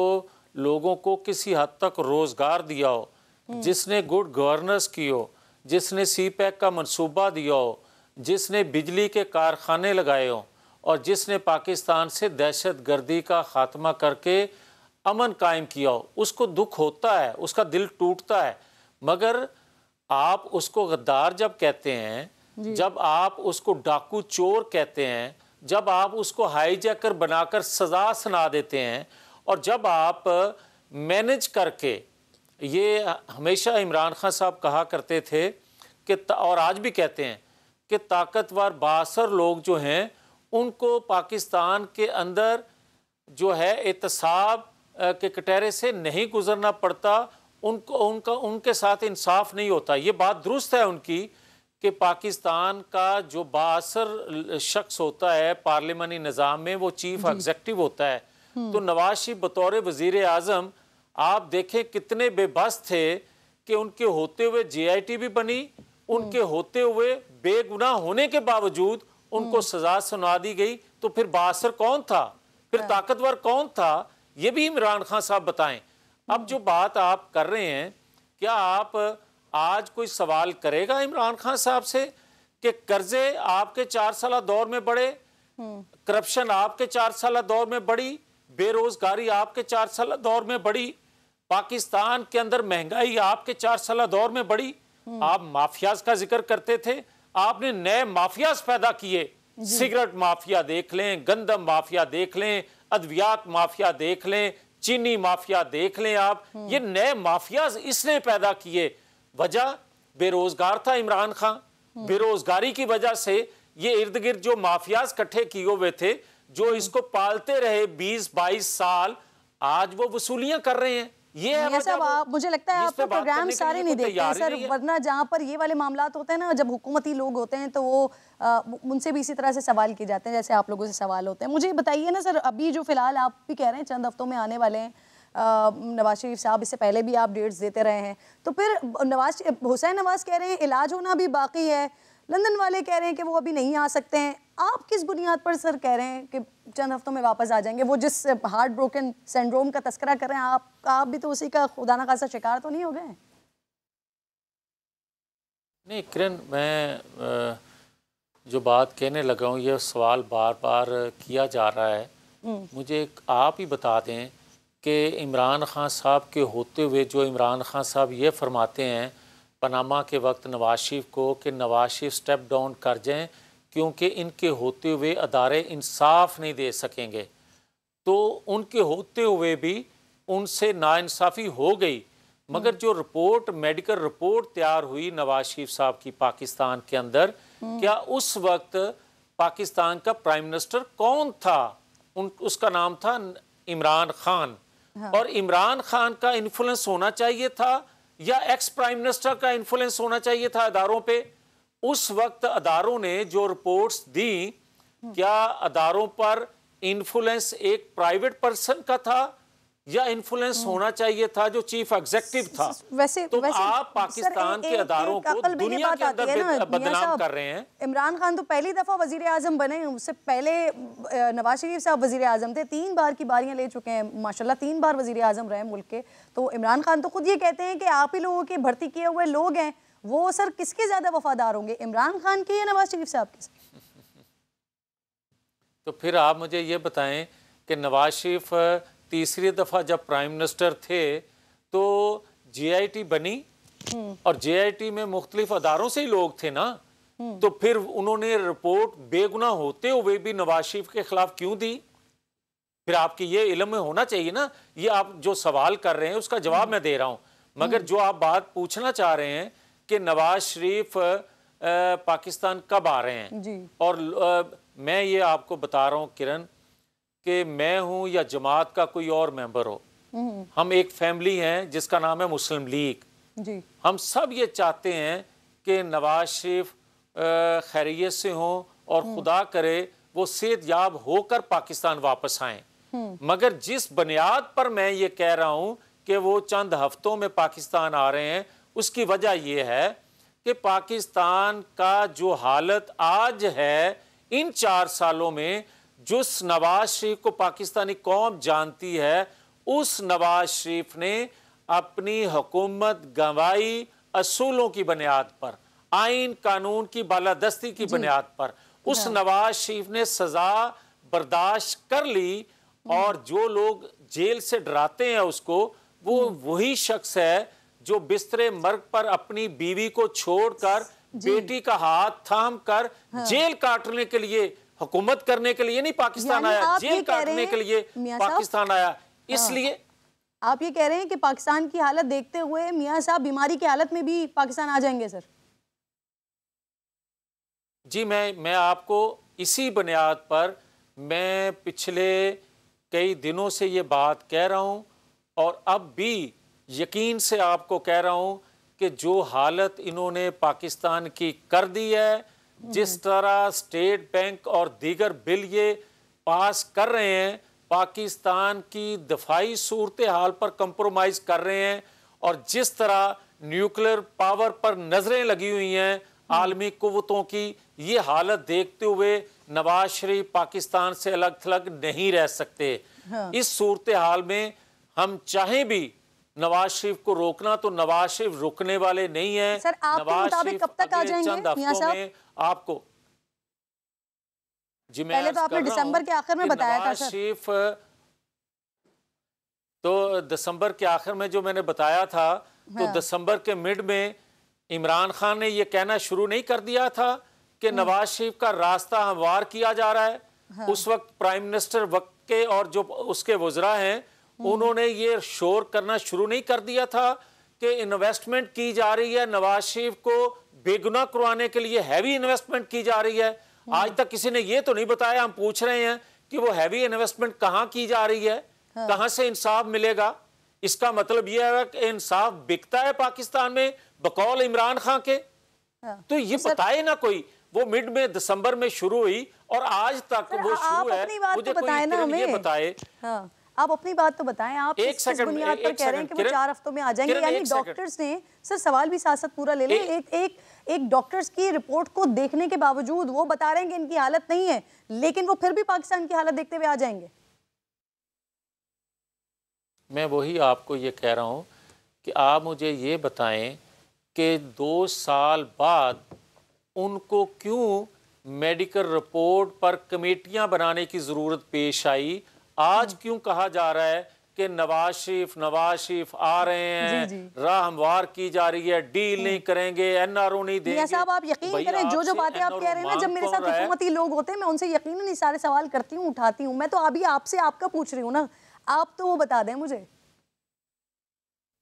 लोगों को किसी हद तक रोज़गार दिया हो, जिसने गुड गवर्नेंस की हो, जिसने CPEC का मंसूबा दिया हो, जिसने बिजली के कारखाने लगाए हों, और जिसने पाकिस्तान से दहशतगर्दी का ख़ात्मा करके अमन कायम किया हो, उसको दुख होता है, उसका दिल टूटता है। मगर आप उसको गद्दार जब कहते हैं, जब आप उसको डाकू चोर कहते हैं, जब आप उसको हाईजैकर बनाकर सज़ा सुना देते हैं, और जब आप मैनेज करके ये हमेशा इमरान खान साहब कहा करते थे कि, और आज भी कहते हैं कि ताकतवर बासर लोग जो हैं उनको पाकिस्तान के अंदर जो है एहतसाब के कटहरे से नहीं गुजरना पड़ता, उनके साथ इंसाफ नहीं होता। ये बात दुरुस्त है उनकी कि पाकिस्तान का जो बासर शख्स होता है पार्लिमानी निज़ाम में वो चीफ एग्जीक्यूटिव होता है। तो नवाज शरीफ बतौर वज़ीर आज़म आप देखें कितने बेबस थे कि उनके होते हुए JIT भी बनी, उनके होते हुए बेगुनाह होने के बावजूद उनको सजा सुना दी गई। तो फिर बासर कौन था, फिर ताकतवर कौन था, ये भी इमरान खान साहब बताएं। अब जो बात आप कर रहे हैं, क्या आप आज कोई सवाल करेगा इमरान खान साहब से कि कर्जे आपके 4 साल दौर में बढ़े, करप्शन आपके 4 साल दौर में बढ़ी, बेरोजगारी आपके 4 साल दौर में बढ़ी, पाकिस्तान के अंदर महंगाई आपके 4 साल दौर में बढ़ी। आप माफियाज का जिक्र करते थे, आपने नए माफियाज पैदा किए, सिगरेट माफिया देख लें, गंदम माफिया देख लें, अद्वियात माफिया देख लें, चीनी माफिया देख लें। आप ये नए माफियाज इसने पैदा किए। वजह बेरोजगार था इमरान खान, बेरोजगारी की वजह से ये इर्द गिर्द जो माफियाज इकट्ठे किए हुए थे, जो इसको पालते रहे 20-22 साल, आज वो वसूलियां कर रहे हैं। ये है सब आप, मुझे लगता है आप प्रोग्राम सारे नहीं देखते हैं सर, वरना जहाँ पर ये वाले मामलात होते हैं ना, जब हुकूमती लोग होते हैं तो वो उनसे भी इसी तरह से सवाल किए जाते हैं जैसे आप लोगों से सवाल होते हैं। मुझे बताइए ना सर, अभी जो फिलहाल आप भी कह रहे हैं चंद हफ्तों में आने वाले हैं नवाज शरीफ साहब, इससे पहले भी आप डेट्स देते रहे हैं, तो फिर हुसैन नवाज कह रहे हैं इलाज होना भी बाकी है, लंदन वाले कह रहे हैं कि वो अभी नहीं आ सकते हैं। आप किस बुनियाद पर सर कह रहे हैं कि चंद हफ्तों में वापस आ जाएंगे? वो जिस हार्ट ब्रोकन सिंड्रोम का तस्करा कर रहे हैं, आप भी तो उसी का खुदा ना खासा शिकार तो नहीं हो गए? नहीं किरण, मैं जो बात कहने लगा हूँ, ये सवाल बार बार किया जा रहा है। मुझे आप ही बता दें कि इमरान खान साहब के होते हुए जो इमरान खान साहब ये फरमाते हैं पनामा के वक्त नवाज शरीफ को कि नवाज शरीफ स्टेप डाउन कर जाएं क्योंकि इनके होते हुए अदारे इंसाफ नहीं दे सकेंगे, तो उनके होते हुए भी उनसे नाइंसाफ़ी हो गई। मगर जो रिपोर्ट, मेडिकल रिपोर्ट तैयार हुई नवाज शरीफ साहब की पाकिस्तान के अंदर, क्या उस वक्त पाकिस्तान का प्राइम मिनिस्टर कौन था? उसका नाम था इमरान खान। और इमरान खान का इन्फ्लुएंस होना चाहिए था या एक्स प्राइम मिनिस्टर का इन्फ्लुएंस होना चाहिए था अदारों पे? उस वक्त अदारों ने जो रिपोर्ट्स दी, क्या अदारों पर इन्फ्लुएंस एक प्राइवेट पर्सन का था या इन्फ्लुएंस होना चाहिए था जो चीफ एग्जीक्यूटिव था? वैसे आप पाकिस्तान के अदारों को दुनिया के अंदर बदनाम कर रहे हैं। इमरान खान तो पहली दफा वजीर आजम बने, उससे पहले नवाज शरीफ साहब वजीर आजम थे, 3 बार की बारियां ले चुके हैं माशाल्लाह, 3 बार वजीर आजम रहे मुल्क के। तो इमरान खान तो खुद ये कहते हैं कि आप ही लोगों के भर्ती किए हुए लोग हैं, वो सर किसके ज्यादा वफादार होंगे, इमरान खान के या नवाज शरीफ साहब के? तो फिर आप मुझे ये बताएं कि नवाज शरीफ तीसरी दफ़ा जब प्राइम मिनिस्टर थे तो JIT बनी और JIT में मुख्तलिफ अदारों से ही लोग थे ना, तो फिर उन्होंने रिपोर्ट बेगुनाह होते हुए भी नवाज शरीफ के खिलाफ क्यों दी? फिर आपकी ये इल्म में होना चाहिए ना। ये आप जो सवाल कर रहे हैं उसका जवाब मैं दे रहा हूँ, मगर जो आप बात पूछना चाह रहे हैं कि नवाज शरीफ पाकिस्तान कब आ रहे हैं जी। और मैं ये आपको बता रहा हूँ किरण कि मैं हूँ या जमात का कोई और मेंबर हो, हम एक फैमिली हैं जिसका नाम है मुस्लिम लीग जी। हम सब ये चाहते हैं कि नवाज शरीफ खैरियत से हों और खुदा करे वो सेहतयाब होकर पाकिस्तान वापस आएँ। मगर जिस बुनियाद पर मैं ये कह रहा हूँ कि वो चंद हफ्तों में पाकिस्तान आ रहे हैं, उसकी वजह ये है कि पाकिस्तान का जो हालत आज है, इन 4 सालों में जिस नवाज शरीफ को पाकिस्तानी कौम जानती है, उस नवाज शरीफ ने अपनी हुकूमत गंवाई असूलों की बुनियाद पर, आइन कानून की बालादस्ती की बुनियाद पर। उस नवाज शरीफ ने सजा बर्दाश्त कर ली और जो लोग जेल से डराते हैं उसको, वो वही शख्स है जो बिस्तरे मर्ग पर अपनी बीवी को छोड़कर बेटी का हाथ थाम कर जेल काटने के लिए, हुकूमत करने के लिए नहीं पाकिस्तान आया, जेल काटने के लिए पाकिस्तान आया। इसलिए आप ये कह रहे हैं कि पाकिस्तान की हालत देखते हुए मियां साहब बीमारी की हालत में भी पाकिस्तान आ जाएंगे सर? जी, मैं आपको इसी बुनियाद पर मैं पिछले कई दिनों से ये बात कह रहा हूँ और अब भी यकीन से आपको कह रहा हूँ कि जो हालत इन्होंने पाकिस्तान की कर दी है, जिस तरह स्टेट बैंक और दीगर बिल ये पास कर रहे हैं, पाकिस्तान की दफाई सूरत हाल पर कंप्रोमाइज़ कर रहे हैं, और जिस तरह न्यूक्लियर पावर पर नज़रें लगी हुई हैं आलमी कुव्वतों की, ये हालत देखते हुए नवाज शरीफ पाकिस्तान से अलग थलग नहीं रह सकते। हाँ। इस सूरत हाल में हम चाहें भी नवाज शरीफ को रोकना, तो नवाज शरीफ रुकने वाले नहीं हैं। सर, आपके मुताबिक कब तक आ जाएंगे मियां साहब? में आपको जी मैं पहले तो आपने दिसंबर के आखिर में बताया था सर। शरीफ तो दिसंबर के आखिर में जो मैंने बताया था, तो दिसंबर के मिड में इमरान खान ने यह कहना शुरू नहीं कर दिया था कि नवाज शरीफ का रास्ता हमवार किया जा रहा है। उस वक्त प्राइम मिनिस्टर वक्त के और जो उसके वज़रा हैं, उन्होंने ये शोर करना शुरू नहीं कर दिया था कि इन्वेस्टमेंट की जा रही है, नवाज शरीफ को बेगुनाह करवाने के लिए हैवी इन्वेस्टमेंट की जा रही है। आज तक किसी ने ये तो नहीं बताया। हम पूछ रहे हैं कि वो हैवी इन्वेस्टमेंट कहाँ की जा रही है, कहाँ से इंसाफ मिलेगा। इसका मतलब यह है कि इंसाफ बिकता है पाकिस्तान में बकौल इमरान खान के। तो ये बताए ना कोई, वो मिड में दिसंबर में शुरू हुई और आज तक वो शुरू है। मुझे बताए ना हमें, ये बताए। आप अपनी बात तो बताएं। आप इस बुनियाद पर कह रहे हैं कि वो 4 हफ्तों में आ जाएंगे, यानी डॉक्टर्स ने, सर सवाल भी साथ साथ पूरा ले लें, एक डॉक्टर्स की रिपोर्ट को देखने के बावजूद वो बता रहे हैं कि इनकी हालत नहीं है, लेकिन वो फिर भी पाकिस्तान की हालत देखते हुए आ जाएंगे। मैं वही आपको ये कह रहा हूँ कि आप मुझे ये बताएं कि 2 साल बाद उनको क्यों मेडिकल रिपोर्ट पर कमेटियां बनाने की ज़रूरत पेश आई। आज क्यों कहा जा रहा है कि नवाज शरीफ आ रहे हैं, राह हमवार की जा रही है, डील नहीं करेंगे, एनआरओ नहीं देंगे। साहब आप यकीन करें, जो बातें आप कह रहे हैं ना, जब मेरे साथ हुकूमती लोग होते हैं मैं उनसे यकीनन ये सारे सवाल करती हूँ, उठाती हूँ। मैं तो अभी आपसे आपका पूछ रही हूँ ना, आप तो वो बता दें मुझे।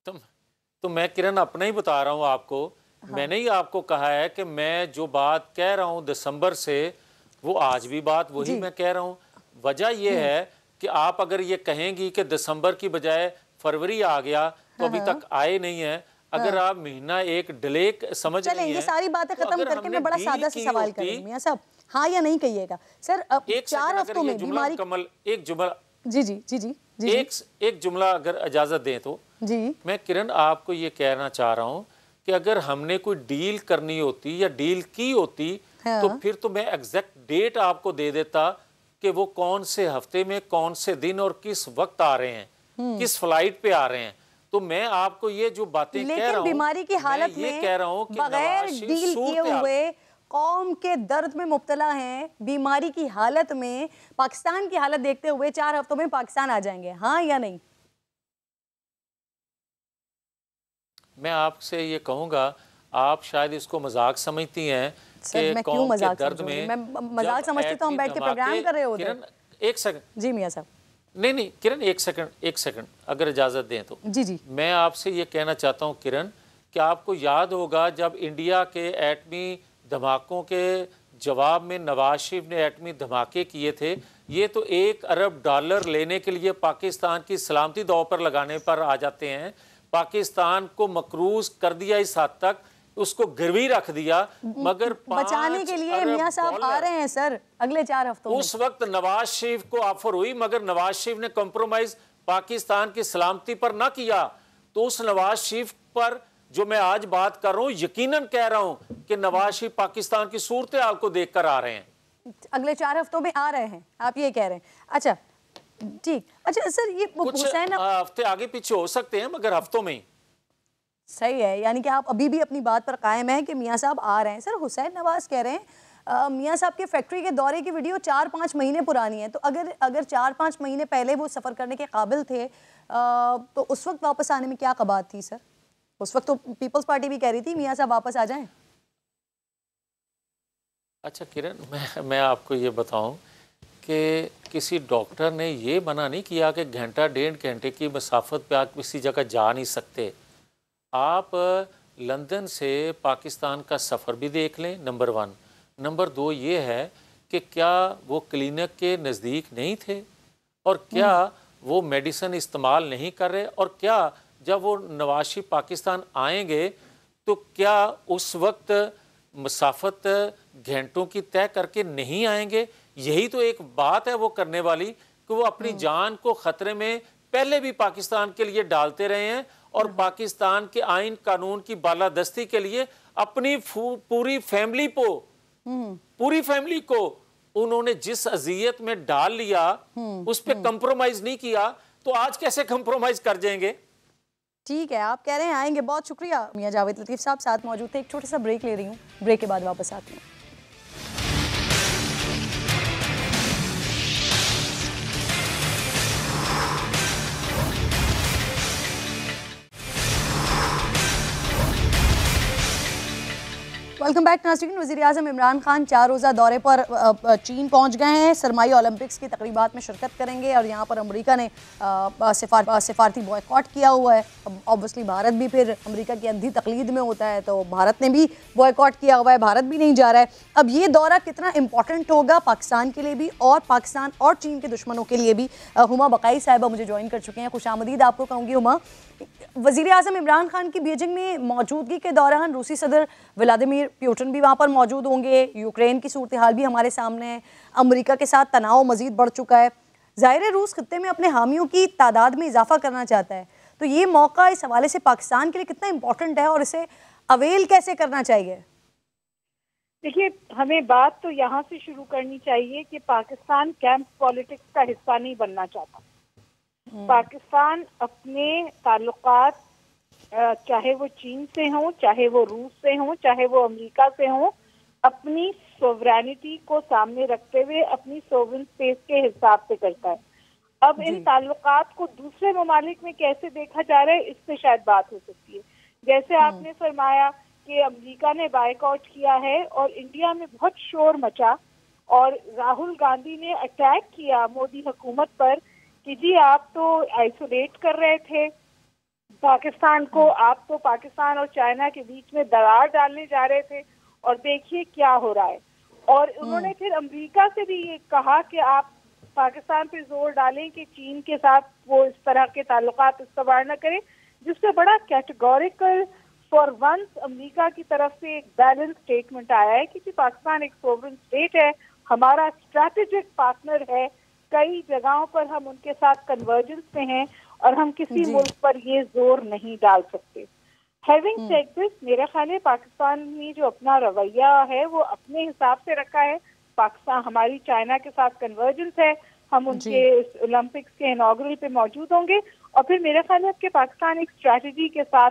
तो मैं किरण अपना ही बता रहा हूँ आपको। मैंने ही आपको कहा है कि मैं जो बात कह रहा हूँ दिसंबर से, वो आज भी बात वही मैं कह रहा हूँ। वजह यह है कि आप अगर ये कहेंगी कि दिसंबर की बजाय फरवरी आ गया, तो अभी तक आए नहीं है। अगर आप महीना एक डिले समझ रही हैं, ये सारी बातें खत्म करके मैं बड़ा सादा सा सवाल कर रही हूं मियां साहब, हाँ या नहीं कहिएगा सर। अब 4 हफ्तों में बीमारी, कमल एक जुमला, जी एक जुमला अगर इजाजत दें तो जी। मैं किरण आपको ये कहना चाह रहा हूँ कि अगर हमने कोई डील करनी होती या डील की होती, तो फिर तो मैं एग्जैक्ट डेट आपको दे देता कि वो कौन से हफ्ते में, कौन से दिन और किस वक्त आ रहे हैं, किस फ्लाइट पे आ रहे हैं। तो मैं आपको ये जो बातें कह रहा हूँ, बीमारी की हालत में कह रहा हूँ कि बगैर डील किए हुए कौम के दर्द में मुब्तला हैं, बीमारी की हालत में पाकिस्तान की हालत देखते हुए 4 हफ्तों में पाकिस्तान आ जाएंगे, हाँ या नहीं? मैं आपसे ये कहूँगा, आप शायद इसको मजाक समझती हैं कि कौम के दर्द में। मैं मजाक समझती तो हम बैठ के प्रोग्राम कर रहे होते। किरण एक सेकंड। जी मियां साहब। नहीं किरण एक सेकंड अगर इजाज़त दें तो। जी। मैं आपसे ये कहना चाहता हूँ किरण कि आपको याद होगा जब इंडिया के एटमी धमाकों के जवाब में नवाज शरीफ ने एटमी धमाके किए थे, ये तो $1 अरब लेने के लिए पाकिस्तान की सलामती दांव पर लगाने पर आ जाते हैं। पाकिस्तान को मकरूज कर दिया, इस हद तक उसको गिरवी रख दिया, मगर बचाने के लिए मियां साहब आ रहे हैं सर अगले 4 हफ्तों में। उस वक्त नवाज शरीफ को ऑफर हुई, मगर नवाज शरीफ ने कॉम्प्रोमाइज पाकिस्तान की सलामती पर ना किया। तो उस नवाज शरीफ पर जो मैं आज बात कर रहा हूँ, यकीनन कह रहा हूँ कि नवाज शरीफ पाकिस्तान की सूरत हाल को देख कर आ रहे हैं, अगले 4 हफ्तों में आ रहे हैं, आप ये कह रहे हैं। अच्छा ठीक। अच्छा सर, ये हुसैन हफ्ते आगे पीछे हो सकते हैं, मगर हफ्तों में ही। सही है, यानी कि आप अभी भी अपनी बात पर कायम है कि मियां साहब आ रहे हैं। सर हुसैन नवाज कह रहे हैं मियां साहब के फैक्ट्री के दौरे की वीडियो 4-5 महीने पुरानी है, तो अगर 4-5 महीने पहले वो सफ़र करने के काबिल थे तो उस वक्त वापस आने में क्या कबात थी सर? उस वक्त तो पीपल्स पार्टी भी कह रही थी मियां साहब वापस आ जाएं। अच्छा किरण, मैं आपको ये बताऊं कि किसी डॉक्टर ने ये मना नहीं किया कि घंटा 1.5 घंटे की मसाफत पे आप किसी जगह जा नहीं सकते। आप लंदन से पाकिस्तान का सफ़र भी देख लें, नंबर 1। नंबर 2 ये है कि क्या वो क्लिनिक के नज़दीक नहीं थे, और क्या वो मेडिसिन इस्तेमाल नहीं कर रहे, और क्या जब वो नवाज शरीफ पाकिस्तान आएंगे तो क्या उस वक्त मसाफत घंटों की तय करके नहीं आएंगे? यही तो एक बात है वो करने वाली कि वो अपनी जान को ख़तरे में पहले भी पाकिस्तान के लिए डालते रहे हैं, और पाकिस्तान के आइन कानून की बालादस्ती के लिए अपनी पूरी फैमिली को उन्होंने जिस अजियत में डाल लिया उस पर कंप्रोमाइज नहीं किया, तो आज कैसे कंप्रोमाइज कर जाएंगे? ठीक है, आप कह रहे हैं आएंगे। बहुत शुक्रिया मियां जावेद लतीफ़ साहब साथ मौजूद थे। एक छोटा सा ब्रेक ले रही हूँ, ब्रेक के बाद वापस आती हूँ। वेलकम बैक नाज़रीन। वज़ीर-ए-आज़म इमरान खान 4 रोज़ा दौरे पर चीन पहुंच गए हैं। सरमाई ओलंपिक्स की तकरीबात में शिरकत करेंगे और यहाँ पर अमेरिका ने सिफारती बॉयकॉट किया हुआ है। ऑब्वियसली भारत भी फिर अमेरिका की अंधी तकलीद में होता है, तो भारत ने भी बॉयकॉट किया हुआ है, भारत भी नहीं जा रहा है। अब ये दौरा कितना इंपॉर्टेंट होगा पाकिस्तान के लिए भी और पाकिस्तान और चीन के दुश्मनों के लिए भी। हुमा बकाई साहिबा मुझे ज्वाइन कर चुके हैं। खुशामदीद आपको कहूँगी हुमा। वज़ीर-ए-आज़म इमरान खान की बीजिंग में मौजूदगी के दौरान रूसी सदर व्लादिमीर पुतिन भी वहाँ पर मौजूद होंगे। यूक्रेन की सूरत हाल भी हमारे सामने है। अमेरिका के साथ तनाव मज़ीद बढ़ चुका है। ज़ाहिर है रूस खत्ते में अपने हामियों की तादाद में इजाफा करना चाहता है, तो ये मौका इस हवाले से पाकिस्तान के लिए कितना इंपॉर्टेंट है और इसे अवेल कैसे करना चाहिए? देखिए, हमें बात तो यहाँ से शुरू करनी चाहिए कि पाकिस्तान कैंप पॉलिटिक्स का हिस्सा नहीं बनना चाहता। पाकिस्तान अपने ताल्लुकात चाहे वो चीन से हो, चाहे वो रूस से हो, चाहे वो अमेरिका से हो, अपनी सोवरेनिटी को सामने रखते हुए अपनी सोवरेन स्पेस के हिसाब से करता है। अब इन ताल्लुकात को दूसरे ममालिक में कैसे देखा जा रहा है, इस पे शायद बात हो सकती है। जैसे आपने फरमाया कि अमेरिका ने बायकॉट किया है और इंडिया में बहुत शोर मचा और राहुल गांधी ने अटैक किया मोदी हुकूमत पर कि जी आप तो आइसोलेट कर रहे थे पाकिस्तान को, आप तो पाकिस्तान और चाइना के बीच में दरार डालने जा रहे थे और देखिए क्या हो रहा है। और उन्होंने फिर अमेरिका से भी ये कहा कि आप पाकिस्तान पे जोर डालें कि चीन के साथ वो इस तरह के ताल्लुकात इस्तेमाल न करें, जिससे बड़ा कैटेगोरिकल फॉर वंस अमेरिका की तरफ से एक बैलेंस स्टेटमेंट आया है कि पाकिस्तान एक सोवरेन स्टेट है, हमारा स्ट्रैटेजिक पार्टनर है, कई जगहों पर हम उनके साथ कन्वर्जेंस में हैं और हम किसी मुल्क पर ये जोर नहीं डाल सकते। हैविंग सेड दिस, मेरा ख्याल है पाकिस्तान ने जो अपना रवैया है वो अपने हिसाब से रखा है। पाकिस्तान हमारी चाइना के साथ कन्वर्जेंस है, हम उनके ओलंपिक्स के इनॉग्रल पे मौजूद होंगे और फिर मेरा ख्याल है कि पाकिस्तान एक स्ट्रैटेजी के साथ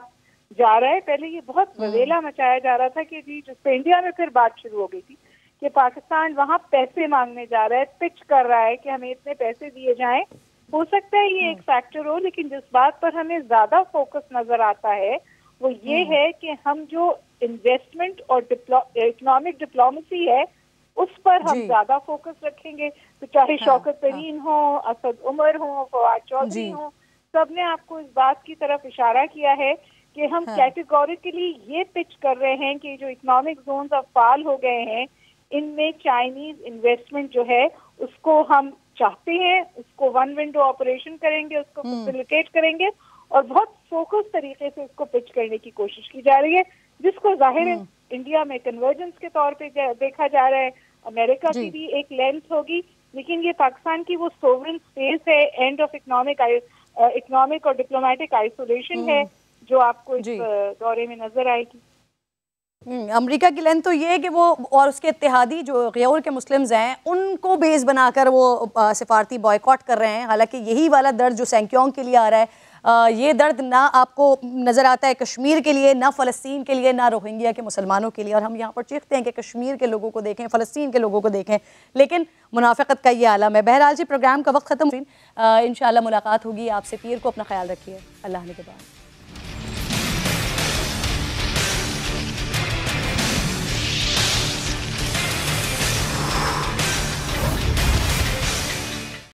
जा रहा है। पहले ये बहुत वजेला मचाया जा रहा था कि जी, जिस पे इंडिया में फिर बात शुरू हो गई थी कि पाकिस्तान वहाँ पैसे मांगने जा रहा है, पिच कर रहा है कि हमें इतने पैसे दिए जाएं। हो सकता है ये एक फैक्टर हो, लेकिन जिस बात पर हमें ज्यादा फोकस नजर आता है वो ये है कि हम जो इन्वेस्टमेंट और इकोनॉमिक डिप्लोमेसी है उस पर हम ज्यादा फोकस रखेंगे। तो चाहे शौकत तरीन हो, असद उमर हो, फवाद चौधरी हो, सबने आपको इस बात की तरफ इशारा किया है कि हम कैटेगोरिकली ये पिच कर रहे हैं कि जो इकोनॉमिक जोन्स अब फाल हो गए हैं इनमें चाइनीज इन्वेस्टमेंट जो है उसको हम चाहते हैं, उसको वन विंडो ऑपरेशन करेंगे, उसको फैसिलिटेट करेंगे और बहुत फोकस तरीके से उसको पिच करने की कोशिश की जा रही है, जिसको जाहिर है इंडिया में कन्वर्जेंस के तौर पे देखा जा रहा है। अमेरिका की भी एक लेंस होगी, लेकिन ये पाकिस्तान की वो सोवरेन स्पेस है, एंड ऑफ इकोनॉमिक और डिप्लोमेटिक आइसोलेशन है जो आपको इस दौरे में नजर आएगी। अमेरिका की लेंथ तो ये है कि वो और उसके इत्तेहादी जो गैर के मुस्लिम्स हैं उनको बेस बनाकर वो सिफारती बॉयकॉट कर रहे हैं। हालांकि यही वाला दर्द जो सेंक्योंग के लिए आ रहा है, ये दर्द ना आपको नज़र आता है कश्मीर के लिए, ना फ़लस्तीन के लिए, ना रोहिंग्या के मुसलमानों के लिए। और हम यहाँ पर चीखते हैं कि कश्मीर के लोगों को देखें, फ़लस्तीन के लोगों को देखें, लेकिन मुनाफ़िक़त का ये आलम है। बहरहाल जी, प्रोग्राम का वक्त ख़त्म। इंशाअल्लाह मुलाकात होगी आपसे। पीर को अपना ख्याल रखिए। अल्लाह ने के बाद।